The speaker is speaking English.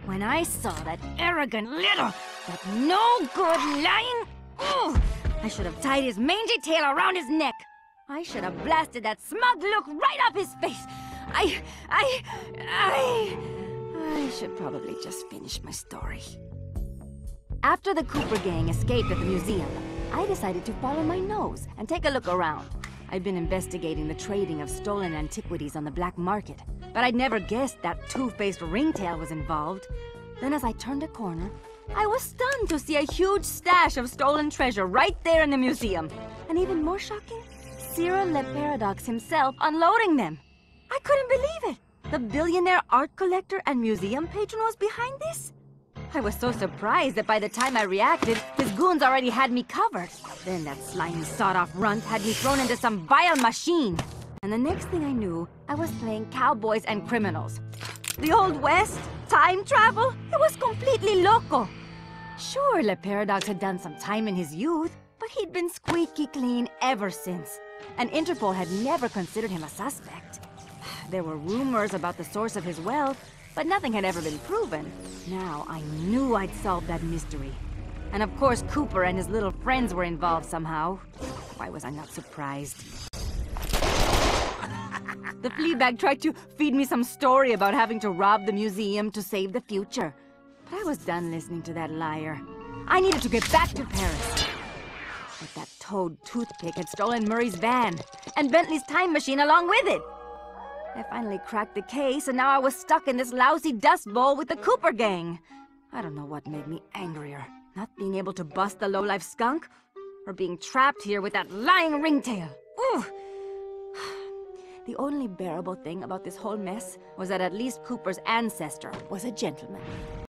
When I saw that arrogant little, that no-good lying... Ugh, I should have tied his mangy tail around his neck. I should have blasted that smug look right off his face. I should probably just finish my story. After the Cooper gang escaped at the museum, I decided to follow my nose and take a look around. I'd been investigating the trading of stolen antiquities on the black market, but I'd never guessed that two-faced ringtail was involved. Then as I turned a corner, I was stunned to see a huge stash of stolen treasure right there in the museum. And even more shocking, Cyril Le Paradox himself unloading them. I couldn't believe it. The billionaire art collector and museum patron was behind this? I was so surprised that by the time I reacted, his goons already had me covered. Then that slimy sawed-off runt had me thrown into some vile machine. And the next thing I knew, I was playing cowboys and criminals. The Old West? Time travel? It was completely loco. Sure, Le Paradox had done some time in his youth, but he'd been squeaky clean ever since. And Interpol had never considered him a suspect. There were rumors about the source of his wealth, but nothing had ever been proven. Now I knew I'd solved that mystery. And of course Cooper and his little friends were involved somehow. Why was I not surprised? The Fleabag tried to feed me some story about having to rob the museum to save the future. But I was done listening to that liar. I needed to get back to Paris. But that toad toothpick had stolen Murray's van, and Bentley's time machine along with it. I finally cracked the case, and now I was stuck in this lousy dust bowl with the Cooper gang. I don't know what made me angrier. Not being able to bust the lowlife skunk, or being trapped here with that lying ringtail. Ooh! The only bearable thing about this whole mess was that at least Cooper's ancestor was a gentleman.